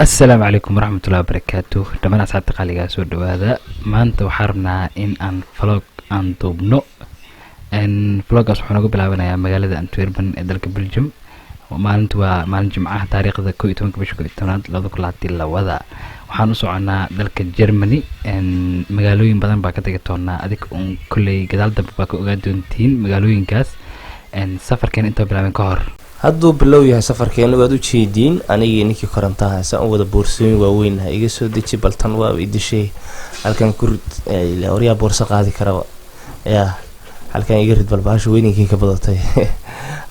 السلام عليكم ورحمة الله وبركاته. دمان أصحابتي قاليقا سو دوادا maanta waxaan rabnaa in aan vlog aan duubno vloggaas wuxuu nagu bilaabanayaa magaalada Antwerpen ee dalka Belgium. maalintu waa maalin Jimcaha taariikhda 11 bisha 11 2022 waxaan u soconaa dalka Germany magaalooyin badan baa ka tagi doonaa adig uun kulay gadaal dambe baa ka ogaa doontiin magaalooyinkaas safarkeen inta bilaaban ka hor hadduu bilow yahay safarkeena waad u jeediin anigii ninkii korontaha saan u wada boorsooyin waaweyn iga soo deji baltan waa idishay halkan ku rid oryaa boorso qaadi kara yaa halkan iga rid balbaasho weyninkii ka badatay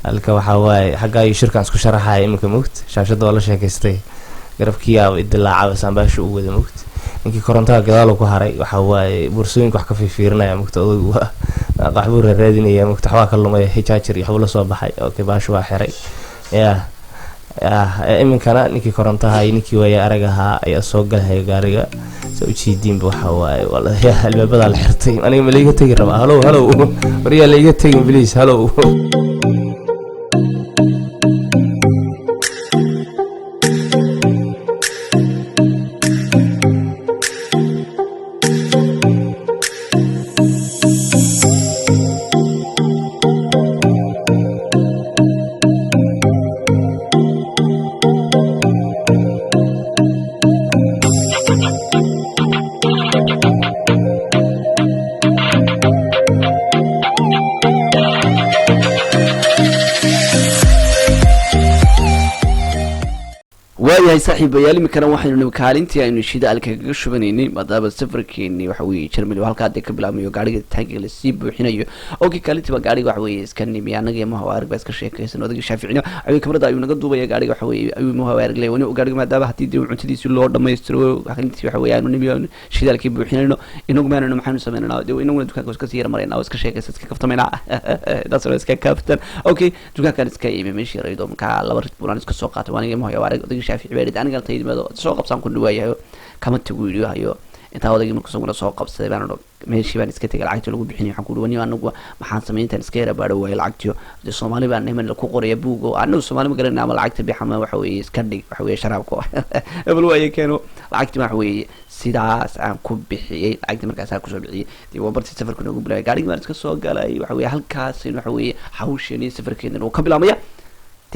halka waxa waay xagga ay shirkan isku sharaxay iminka moogta shaashada wala sheekaystay garabkii aa idilaaca saambaasho u wada moogta ninkii korontaha gadaal ku haray waxa waay boorsooyinka wax ka fiirinaya moogta oo qaxbuur raadinaya moogta waxa ka lumay hijaajar iyo xawlo soo baxay oo baasho waa xiray iminkana ninkii korontaha ninkii way aragaha ayaa soo galay gaariga soo jeedin waxa waay wallahi albaabada la xirtay aniga ma liiga tagi rabaa halo wariya liiga tagi please halo waayahay saaxiibayaal imikana waxaynu kaalintii aynu shidaalka kaga shubanayay maadaama safarkeeni waxa weeye Germany halka ay ka bilaabmayo gaariga taangiga la sii buuxinayo okay kaalintiba gaariga waxa weeye iska nimi anaga iyo Muhawaarag baa iska sheekaysan odayga Shaaficina ayuu kamarada ayuu naga duubaya gaariga waxa weeye ayuu Muhawaarag leeyahay gaariga maadaama hadii dib cuntadiisa loo dhameystiro kaalintii waxa weeye aanu nimi shidaalkii buuxinayno inagu maanayno maxaanu sameeynaa inagu dukaanka iska sii marayna iska sheekaysan iska kaftamayna daasoo iska kaftan okay dukaanka iska iimayshi raydo marka laba rid buuran iska soo qaatay waaniga Muhawaarag odayga Shaafici beerid aniga taydimado soo qabsan ku dhawayahay kama tagu yiriyo inta wadagi markuu soo qabsaday baan meeshii baan iska tagay lacagta lagu bixinay waxaan ku dhawaniyo anagu maxaan sameyntaan iska yara baadho way lacagtiyo Soomaali baan niman ku qoraya buugo anagu Soomaali ma garanaa ama lacagta bixama waxa weeye iska dhig waxa weeye sharaabko ebel way keeno lacagta waxa weeye sidaas aan ku bixiyay lacagta markaas aan ku soo bixiyay dib u bartay safarka nagu bilaabay gaariga baan iska soo galay waxa weeye halkaas waxa weeye hawsheeni safarkeena oo ka bilaabmaya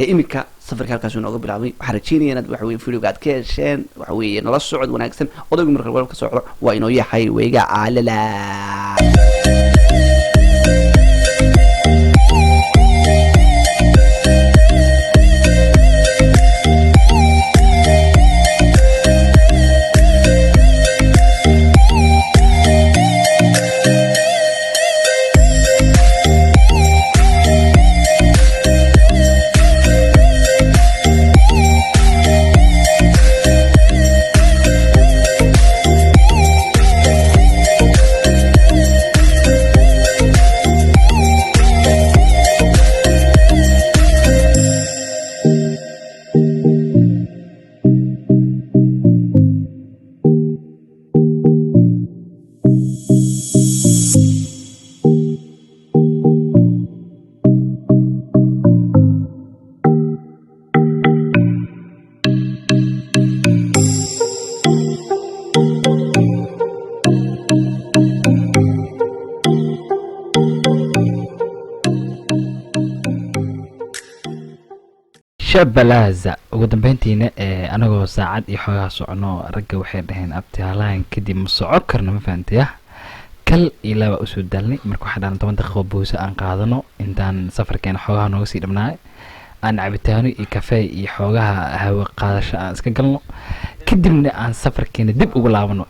imika safarka halkaas uu nooga bilaabay waxa rajeynayaan inaad waxa weeye video gaad ka hesheen waxa weeye nala socod wanaagsan odaygu marka walba ka socdo waa inoo yahay weega aalala shabalaza ugu dambeyntiina anagoo saacad iyo xogaa socono ragga waxay dhaheen abtiyaalaan kadib ma socon karno ma fahantiya kal ilaa waa usoo dalnay marka waxaa dhan 10 daqiiqo buusa aan qaadano intaan safarkeena xogaa nooga sii dhamnaay aan cabitaano iyo kafee iyo xogaha hawo qaadasho aan iska galno kadibna aan safarkeena dib ugu laabano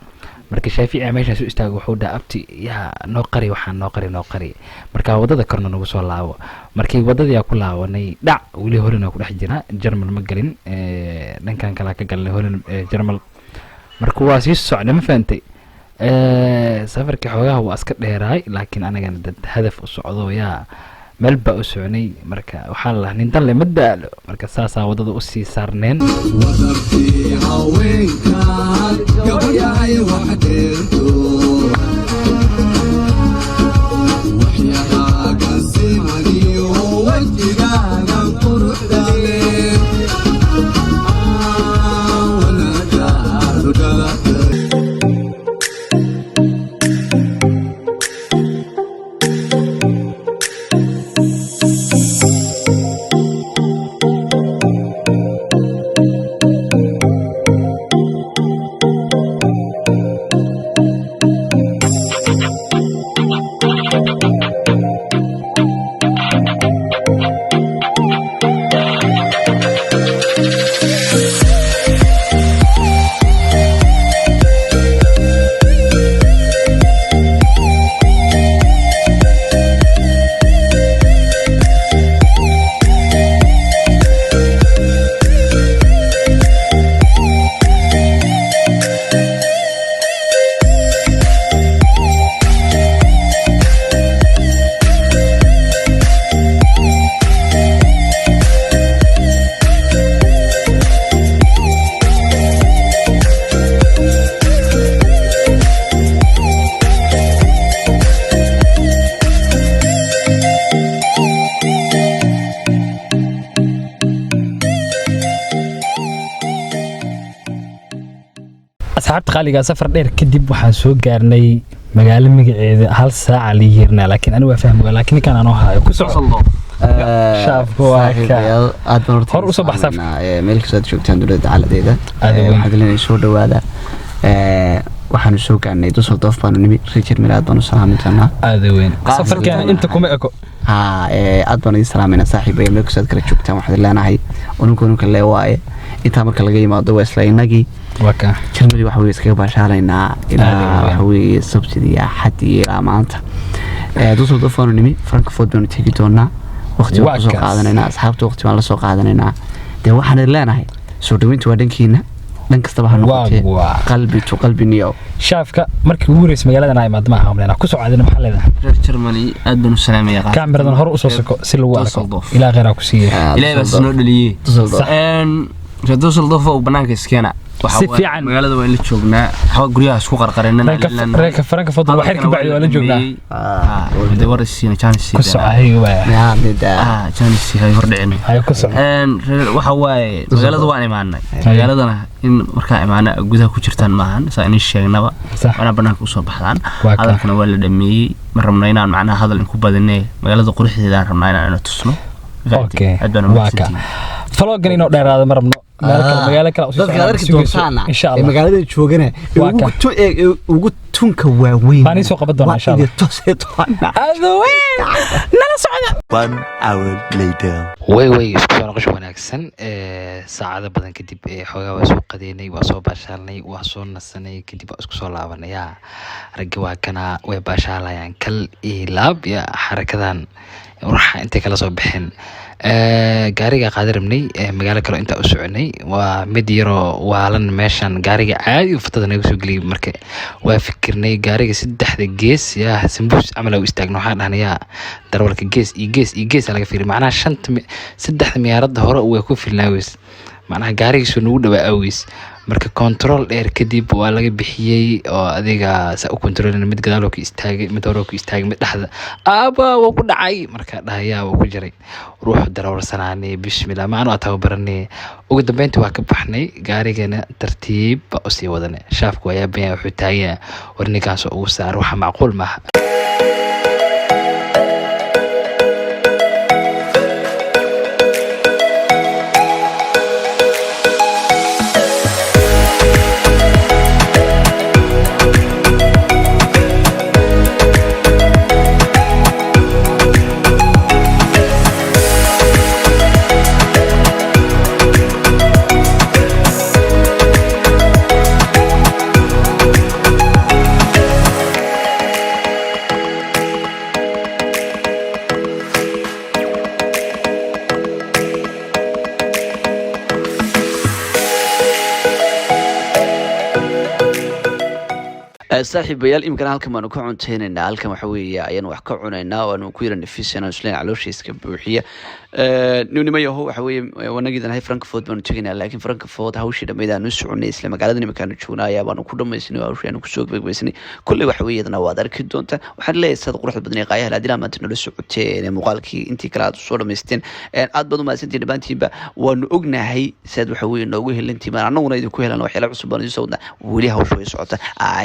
marka Shaafici meesha soo istaago wuxuu daa abti yaa noo qari waxaan noo qari marka wadada korna nagu soo laabo markii wadada yaa ku laabanay dhac wili horena ku dhex jira German ma galin dhankan kala ka galnay horan German marka waa sii socda ma faantay safarkii xogaha waa iska dheeraay laakiin anaga dad hadaf u socdo yaa meel ba u soconay marka waxaa la nintan le madaalo marka saasa wadada u sii saarneen وصرتي هوينكا قبل ياي وحديرتو وحيا قاسمني ووجهك قرب دالي وانا asxaabta qaaliga safar dheer kadib waxaan soo gaarnay magaalo magaceeda hal saaca la yeernaa laakiin anigu waa fahmi laakiin ninkan aan hayo ku soco shaafku waa ka aad baan hor u soo baxsaf meel kasta aad joogtaan dowladda caladeeda waxaad leedahay soo dhawaada waxaanu soo gaarnay Düsseldorf baanu nimi Richard Miraad baanu salaaminaa aad weyn safarkan inta kuma eko aad baan idin salaaminaa saaxiibay meel kasta aad kala joogtaan waxaad leenahay ununka leewaaye inta marka laga yimaado waa isla inagii waka Germany waxa weey iskaga baashaalaynaa ilaa waxa weey subsidiya xadii ilaa maanta Düsseldorf baanu nimi Frankfurt baanu tagi doonaa waqti waan soo qaadanaynaa asxaabta waqti waan la soo qaadanaynaa de waxaan leenahay soo dhaweyntu waa dhankiina dhan kasta waxaan noqotay qalbi niyo shaafka markii ugu horeysay magaalada ay maadama ahamleena ku soo caadina maxaa leedahay reer Germany aad baan u salaamayaa kaamiradan hor u soo soko si lagu arko ilaa qeyra ku siiyay ilaahay baa soo dhaliyay Düsseldorf oo banaanka iskeena si fiican magaalada waa in la joognaa hawa guryaha isku qarqareenana reerka Frankfurt waxa ka bacdi waa la joognaa wada warisiina chance ku socay waa chance hay hordhicin hay ku socay waxa waaye magaalada waan imaanay magaaladana in marka imaana gudaha ku jirtaan maahan saa in sheegnaba wana banaanka u soo baxdaan hadalkana waa la dhameeyay ma rabno inaan macnaha hadal in ku badinay magaalada quruxdeeda aan rabnaa inaan tusno okay waa فلوجن إنه دير هذا مرمنا مجال كلا إن شاء الله مجال شوجنا وقتون كواوين باني سوق بدنا إن شاء الله هذا وين لا سعادة 1 hour later وي اسكو نقش وناكسن ساعة بدن كدب حوجا وسوق قديني وسوق باشالني وصون السنة كدب اسكو صلابنا يا رجوا كنا وباشالا يعني كل إيلاب يا حركة وراح أنت كلا صبحين gaariga qaadirnay magaalo kale inta u soconay waa mid yaro waalan meeshan gaariga caadi u fatada naga soo galiyay marka waa fikirnay gaariga saddexda gees yaa sambuus amal oo istaagno waxaan dhahnayaa darwalka gees laga fiirin macnaha saddexda miyaarada hore way ku filnaaweys macnaha gaarigiisu nagu dhawaa aweys marka control dheer kadib waa laga bixiyay oo adiga sa u controlina mid gadaal oo ka istaagay mid hore oo ka istaagay mid dhaxda aaba waa ku dhacay marka dhahayaa waa ku jiray ruux darawalsanaanay bismillah ma aanu tababaranay ugu dambeyntii waa ka baxnay gaarigana tartiib ba u sii wadanay shaafku ayaa been wuxuu taagay warnigaas oo ugu saar waxa macquul ma saaxiibayaal imkan halkan baanu ka cunteynayna halkan waxa weeye ayaan wax ka cunaynaa oo aanu ku yiraan nafisana isleen calooshiiska buuxiya nimayaho waxa weeye wanagiidan hay Frankfurt baanu tagnaa laakiin Frankfurt hawshii dhameeyaan u soconay isla magaalada nimankaan joognaa baanu ku dhameysnay hawshii aanu ku soo gabagabeysnay kulli waxa weeye idana waad arki doontaa waxaan leeyahay sad quruxda badan ee qaayaha hadii maanta nala socoteen muuqaalkii intii kala aad soo dhameysteen aad baad u mahadsantiin dhabaantiinba waanu ognahay sad waxa weeye noogu helintii ma annaguna idinku helan waxyaalo cusub baan idin soo wadnaa weli hawshu way socotaa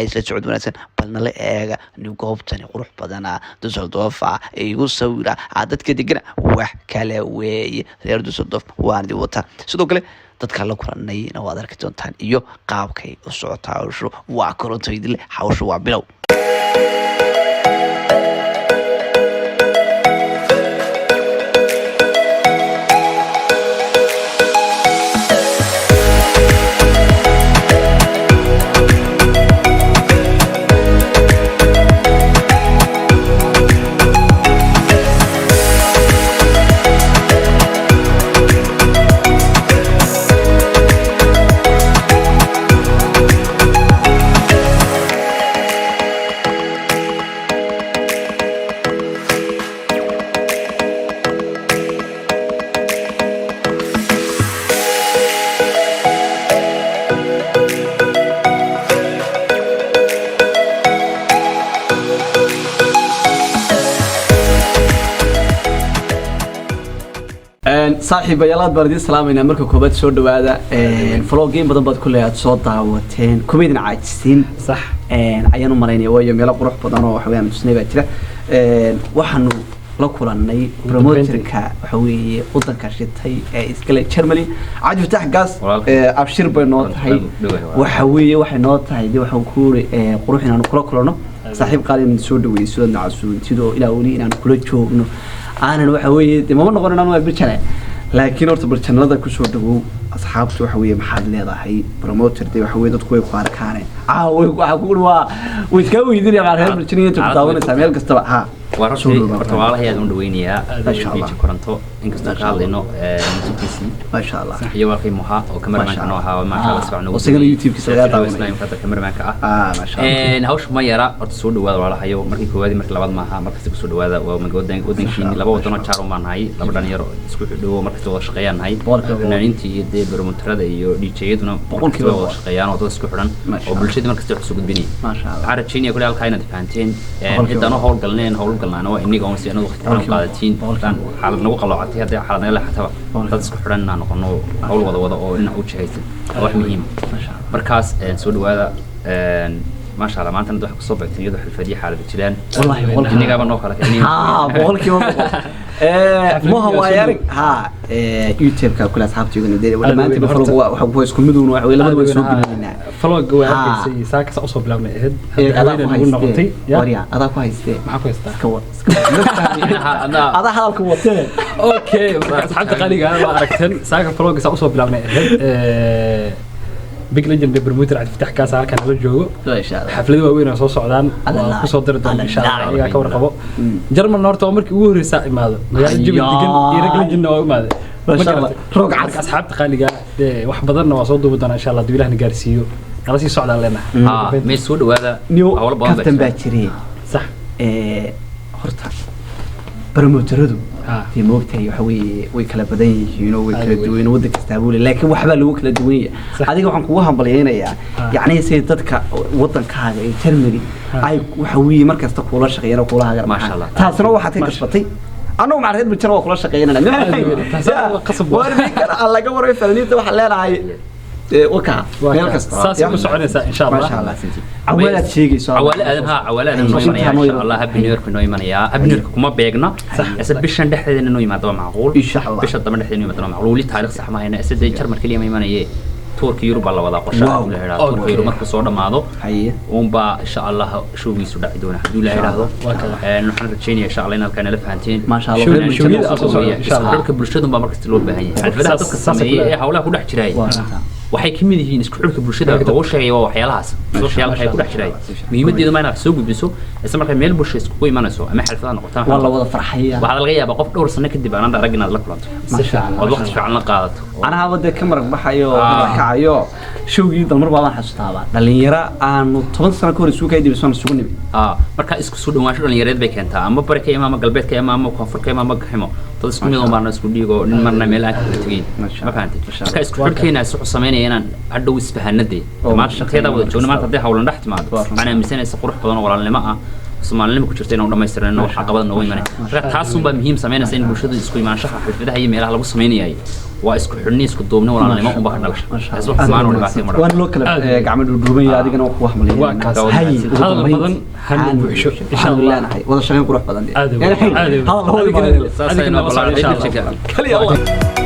isla socod wanaagsan balna la eega ni goobtani qurux badana Düsseldorf igu sawira dadka degan wax kale weeye reer Düsseldorf waan idin wata sidoo kale dadka la kulanayna waad arki doontaan iyo qaabkay u socotaa hawshu waa koronto idil hawshu waa bilow saaxiibayaal baan idin salaamayna marka koobaad soo dhawaada flow game badan baad ku leeyahay soo daawateen kumidna caajisiin صح ayaan u maleynaya waayo meelo qurux badan oo wax weeyaan tusnay baa jira waxaanu la kulanay promoterka waxa weeye wadanka shitay ee iskale Germany Cabdi Fataax Gaas abshir bay noo tahay waxa weeye waxay noo tahay waxa ku qurux inaan kula kulano saaxiib qaalin soo dhaweeyay soo nacasuuntido ilaa wali inaan kula joogno aanan waxa weeye ma noqon inaan waa birjale laakiin horta birjanada ku soo dhawow asxaabtu waxa weeye maxaad leedahay promoter de waxa weeye dadku way ku arkaan waxa ku way iska weydiinaya qaar reer birjaniinta ku daawanaysa meel kastaba ha ورشي برتوالها يا دون دوينيا في كورنتو إنك استقال لأنه مسكتي ما شاء الله هي واقعي محا وكاميرا مان كانوها وما شاء الله سبحانه وسجل يوتيوب كسريات وسنا يوم كذا كاميرا مان كأ ما شاء الله هاوش ما يرى أرتسود وهذا ولا حيو مركي كوادي مركي لبعض معها مركي تكسود وهذا ومن قدام قدام شيء لبعض تنا شارو مان هاي لبعض يرى سكوت دو مركي تو شقيان هاي إن أنتي دي برمترة يو دي شيء تنا بقول كيلو شقيان وتو سكوتران وبالشيء مركي تحسوا قد بني ما شاء الله عارف شيء يقول على كائنات فانتين إذا أنا هول قلنا أنا إني قوم سيانو أنا قاعدين حالة نوق الله عتيه هذا حالة لا حتى تذكر حرنا نقولنا أول وضع أو إنه أوجه هيك أو مهم مركز سود هذا ما شاء الله ما أنت ندوح الصبح تنيدوح الفديحة على الجيران والله إني قابل نوقع لك إني بقول كيما ما هو يارك يوتيوب كل أصحابتي يقولون ديري ولا ما أنت بفرق وحبوا يسكن مدون ولا ما يسوق لنا فلو جوا كيسي ساكس أصوب بلا من إهد هذا نقول نقطي وريا هذا كويس ده ما كويس ده كوا هذا هذا الكوتين أوكي أصحاب تقاليد أنا ما أركتن ساكس فلو كيس أصوب بلا من إهد بيج ليجند برموتر عاد فتح كاس halkan la joogo xafladu waaweyn oo soo socdaan ku soo diri doona insha Allah iyaga ka warqabo German horta markii ugu horeysa imaado magaalada Jabi degan iyo rag lejina oo imaado masha Allah roog cad asxaabta qaaliga wax badan oo soo duubi doona insha Allah dib ilaahna gaarsiiyo nala sii socdaan leenahay ما يسود وهذا أول بام كابتن باكري صح horta promoteradu في موقتها يحوي ويكلا بدين ينو ويكلا دوين ودك استابولي لكن وحبا لو ويكلا دوين هذيك waxaan kugu hambalyeynaya yani say dadka wadankaaga ee Germany ay waxawii markasta kula shaqeeyaan kula hagar ما شاء الله taasna waxaad ka gasbatay anoo ma reed bijiro kula shaqeeyana qasab warbiga laga waray falniinta waxa leedahay وكا ميل كستا ساسي ku soconaysa insha Allah ما شاء الله عوالات شيغيسو عوالات عوالات نو يمانيا ان شاء الله هبنيرك نو يمانيا هبنيرك كما بيغنا اس بيشن دخدينا نو يمادو معقول ان شاء الله بيشن دبن دخدينا يمادو معقول ولي تاريخ صح ما هينا اسد جرمن كليه ما يمانيه توركي يوروب la wada qorshaha la yiraahdo توركي يوروب marka soo dhamaado uun ba insha Allah showgiisu dhaci doona hadii la yiraahdo waxaan rajaynayaa insha Allah inaad kana la fahanteen ma sha Allah showgiisu insha Allah dadka bulshada ba markasta loo baahan yahay xalfadaha dadka sameeyay ee hawlaha ku dhex jiray waxay ka mid yihiin isku xulka bulshada oo sheegay waxyaalahaas social ay ku dhex jiray muhiimadeedu ma inaad soo gudbiso isla markaa meel bulshada isku imanayso ama xalfadaha noqotaan wala wada farxaya waxa laga yaabaa qof dhowr sano kadib aan arag inaad la kulanto ma sha Allah oo waqti fiican la qaadato ana hawada kamar baxayo kacayo showgii dalmar baan xasuustaaba dhalinyaro aan 10 sano ka hor isugu kaydib soo isugu nimid marka isku soo dhawaansho dhalinyareed bay keentaa ama barka ama galbeedka ama koonfurka ama gaximo dad isku mid oo marna isku dhigo nin marna meel aan ka tagin ma fahantid marka isku xulkeena isku sameynayaan hadhow isfahanadii ma shaqeeda wada joogna maanta hadii hawlan dhex timaado macna miisanaysa qurux badan oo walaalnimo ah Soomaalnimo ku jirta inuu dhameystirano waxa qabadna way imanay marka taas un baa muhiim sameynaysa in bulshadu isku imaanshaha xafladaha iyo meelaha lagu sameeyay waa isku xulni isku duubni walaalnimo u baahan dhalasho isla xamaan oo dhibaato mar waan loo kala gacmo dhuuban yahay adigana wax mahmalay waa kaas hadal badan han buuxsho insha Allah wada shaqeyn qurux badan hadal badan hadal saasayna walaal